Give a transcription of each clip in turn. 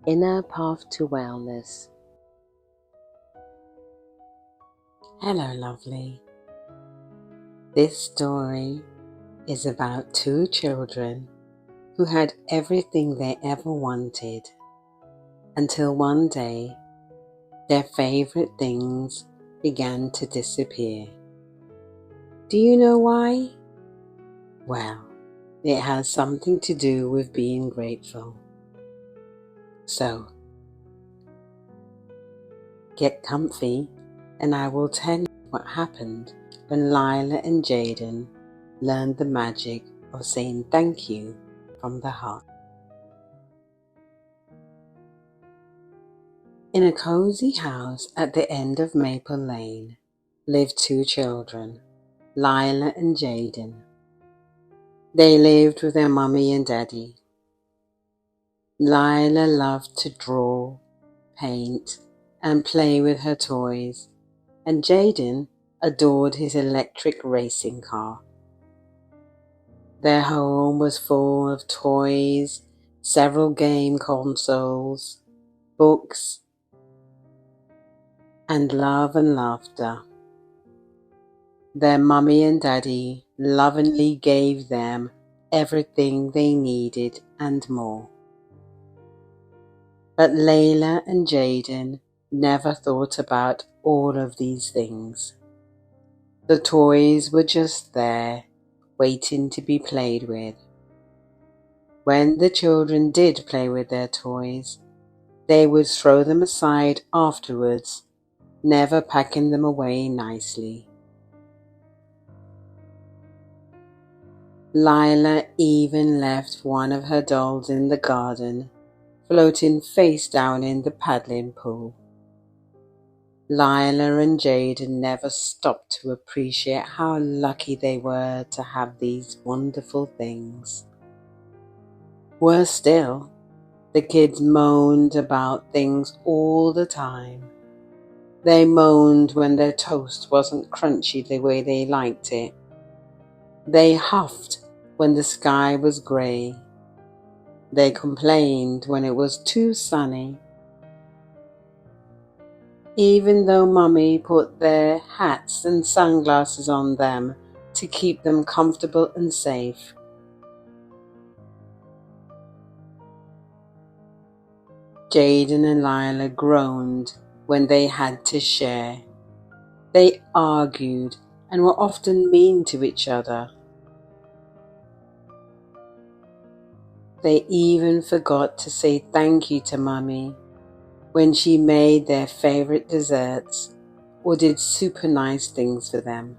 Inner Path to Wellness. Hello, lovely. This story is about two children who had everything they ever wanted until one day their favorite things began to disappear. Do you know why? Well, it has something to do with being grateful. So, get comfy and I will tell you what happened when Lyla and Jayden learned the magic of saying thank you from the heart. In a cozy house at the end of Maple Lane lived two children, Lyla and Jayden. They lived with their mummy and daddy. Lyla loved to draw, paint, and play with her toys, and Jayden adored his electric racing car. Their home was full of toys, several game consoles, books, and love and laughter. Their mummy and daddy lovingly gave them everything they needed and more. But Lyla and Jayden never thought about all of these things. The toys were just there, waiting to be played with. When the children did play with their toys, they would throw them aside afterwards, never packing them away nicely. Lyla even left one of her dolls in the garden, floating face down in the paddling pool. Lyla and Jayden never stopped to appreciate how lucky they were to have these wonderful things. Worse still, the kids moaned about things all the time. They moaned when their toast wasn't crunchy the way they liked it. They huffed when the sky was grey. They complained when it was too sunny. Even though Mummy put their hats and sunglasses on them to keep them comfortable and safe. Jayden and Lyla groaned when they had to share. They argued and were often mean to each other. They even forgot to say thank you to Mummy when she made their favorite desserts or did super nice things for them.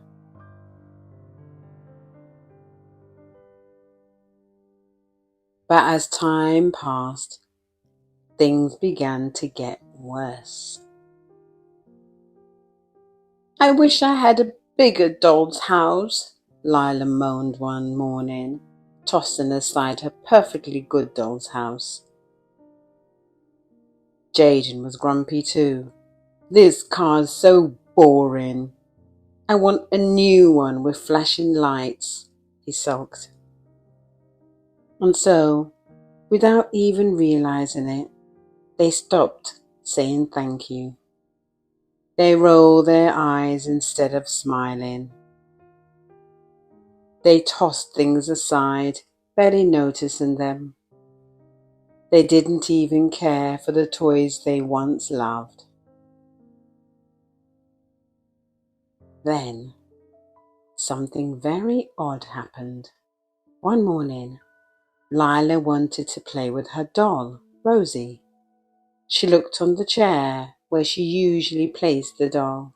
But as time passed, things began to get worse. I wish I had a bigger doll's house, Lyla moaned one morning, tossing aside her perfectly good doll's house. Jayden was grumpy too. This car's so boring. I want a new one with flashing lights, he sulked. And so, without even realizing it, they stopped saying thank you. They rolled their eyes instead of smiling. They tossed things aside, barely noticing them. They didn't even care for the toys they once loved. Then, something very odd happened. One morning, Lyla wanted to play with her doll, Rosie. She looked on the chair where she usually placed the doll,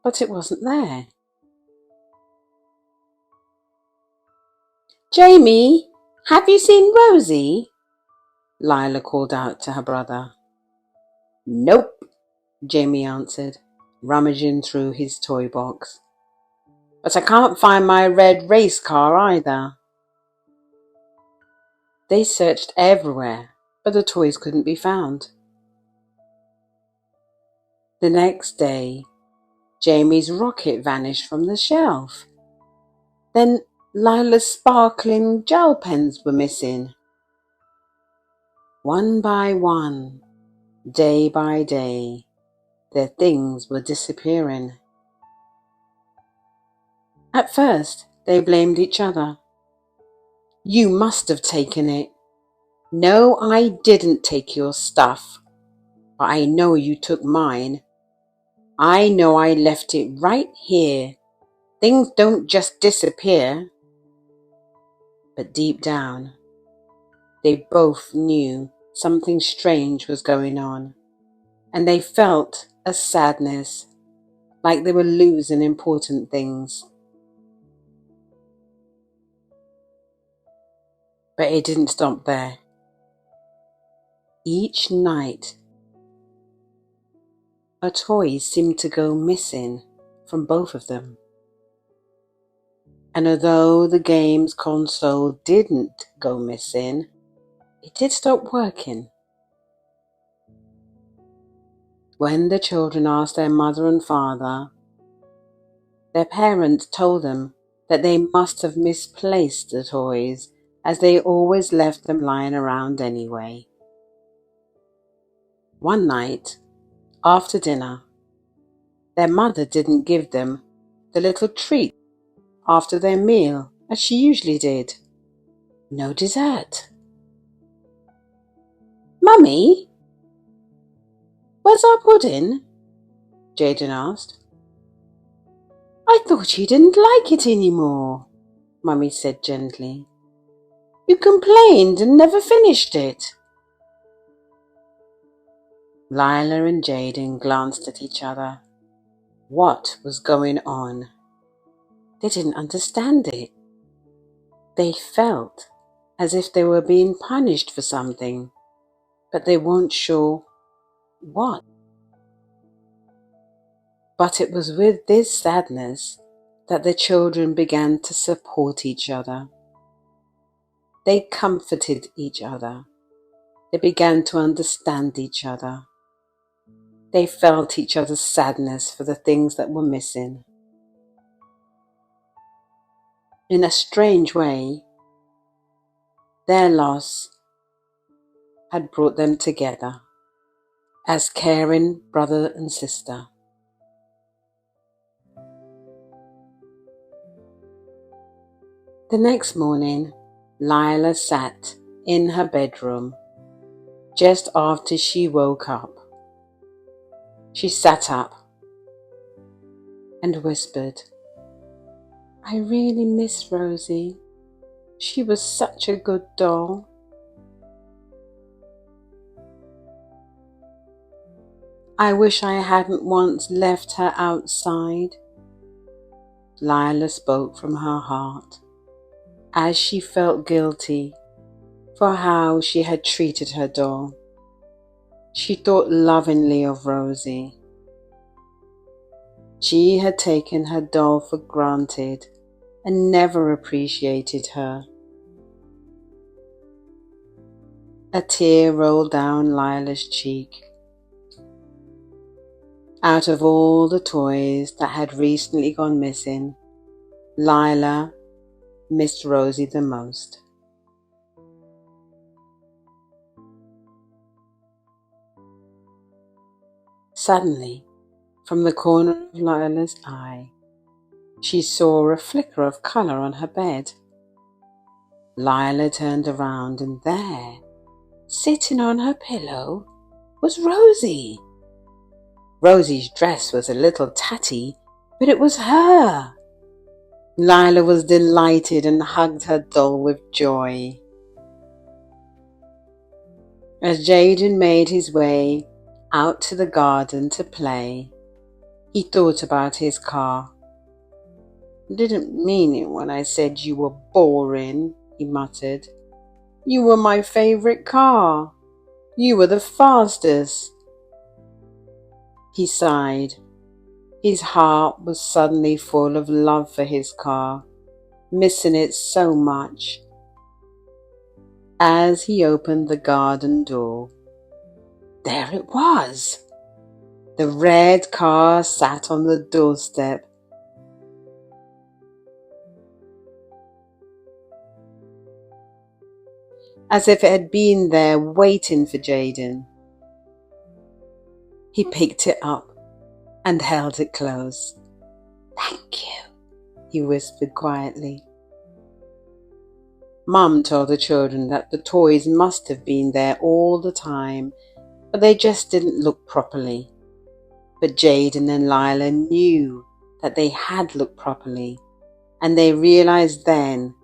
but it wasn't there. Jamie, have you seen Rosie? Lyla called out to her brother. Nope, Jamie answered, rummaging through his toy box. But I can't find my red race car either. They searched everywhere, but the toys couldn't be found. The next day, Jamie's rocket vanished from the shelf. Then Lyla's sparkling gel pens were missing. One by one, day by day, their things were disappearing. At first, they blamed each other. "You must have taken it." "No, I didn't take your stuff. But I know you took mine. I know I left it right here. Things don't just disappear." But deep down, they both knew something strange was going on, and they felt a sadness, like they were losing important things. But it didn't stop there. Each night, a toy seemed to go missing from both of them. And although the game's console didn't go missing, it did stop working. When the children asked their mother and father, their parents told them that they must have misplaced the toys, as they always left them lying around anyway. One night, after dinner, their mother didn't give them the little treat after their meal as she usually did. No dessert. "Mummy, where's our pudding?" Jayden asked. "I thought you didn't like it anymore," Mummy said gently. "You complained and never finished it." Lyla and Jayden glanced at each other. What was going on? They didn't understand it. They felt as if they were being punished for something, but they weren't sure what. But it was with this sadness that the children began to support each other. They comforted each other. They began to understand each other. They felt each other's sadness for the things that were missing. In a strange way, their loss had brought them together as caring brother and sister. The next morning, Lyla sat in her bedroom just after she woke up. She sat up and whispered, "I really miss Rosie. She was such a good doll." "I wish I hadn't once left her outside." Lyla spoke from her heart as she felt guilty for how she had treated her doll. She thought lovingly of Rosie. She had taken her doll for granted and never appreciated her. A tear rolled down Lila's cheek. Out of all the toys that had recently gone missing, Lyla missed Rosie the most. Suddenly, from the corner of Lila's eye, she saw a flicker of colour on her bed. Lyla turned around, and there, sitting on her pillow, was Rosie. Rosie's dress was a little tatty, but it was her. Lyla was delighted and hugged her doll with joy. As Jayden made his way out to the garden to play, he thought about his car. "Didn't mean it when I said you were boring," he muttered. "You were my favourite car. You were the fastest." He sighed. His heart was suddenly full of love for his car, missing it so much. As he opened the garden door, there it was. The red car sat on the doorstep. as if it had been there waiting for Jayden. He picked it up and held it close. "Thank you," he whispered quietly. Mum told the children that the toys must have been there all the time, but they just didn't look properly. But Jayden and Lyla knew that they had looked properly, and they realized then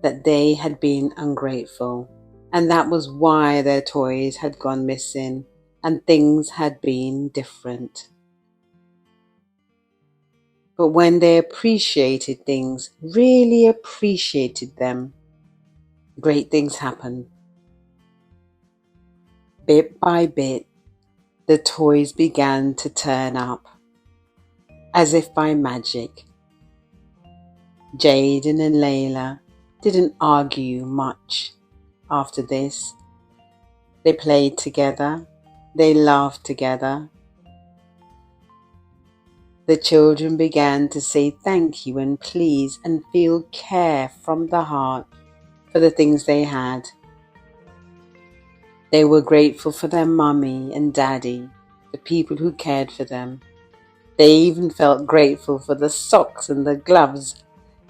that they had been ungrateful, and that was why their toys had gone missing and things had been different. But when they appreciated things, really appreciated them, great things happened. Bit by bit, the toys began to turn up, as if by magic. Jayden and Lyla didn't argue much after this. They played together, they laughed together. The children began to say thank you and please and feel care from the heart for the things they had. They were grateful for their mummy and daddy, the people who cared for them. They even felt grateful for the socks and the gloves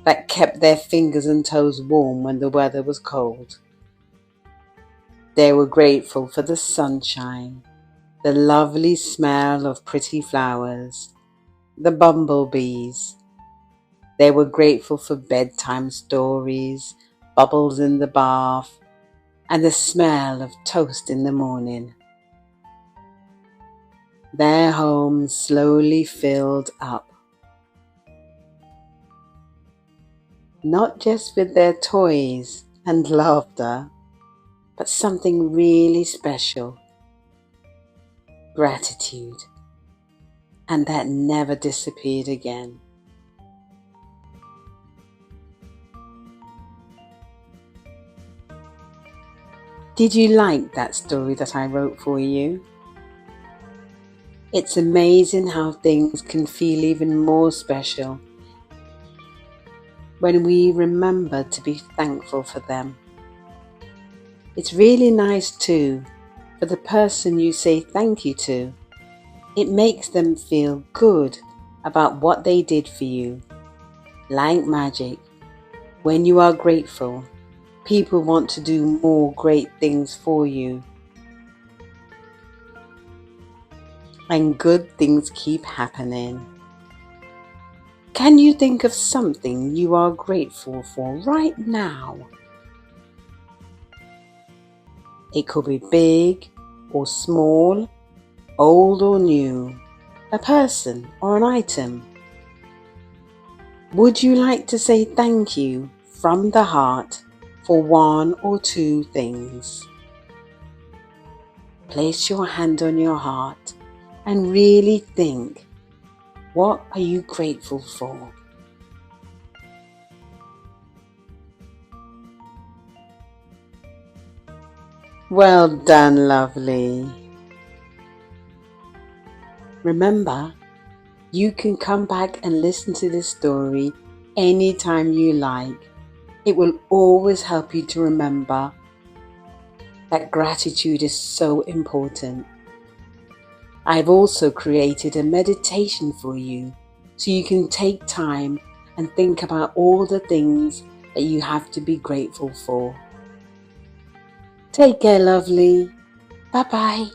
that kept their fingers and toes warm when the weather was cold. They were grateful for the sunshine, the lovely smell of pretty flowers, the bumblebees. They were grateful for bedtime stories, bubbles in the bath, and the smell of toast in the morning. Their home slowly filled up, not just with their toys and laughter, but something really special, gratitude, and that never disappeared again. Did you like that story that I wrote for you? It's amazing how things can feel even more special when we remember to be thankful for them. It's really nice too for the person you say thank you to. It makes them feel good about what they did for you. Like magic, when you are grateful, people want to do more great things for you. And good things keep happening. Can you think of something you are grateful for right now? It could be big or small, old or new, a person or an item. Would you like to say thank you from the heart for one or two things? Place your hand on your heart and really think, what are you grateful for? Well done, lovely. Remember, you can come back and listen to this story anytime you like. It will always help you to remember that gratitude is so important. I've also created a meditation for you so you can take time and think about all the things that you have to be grateful for. Take care, lovely. Bye-bye.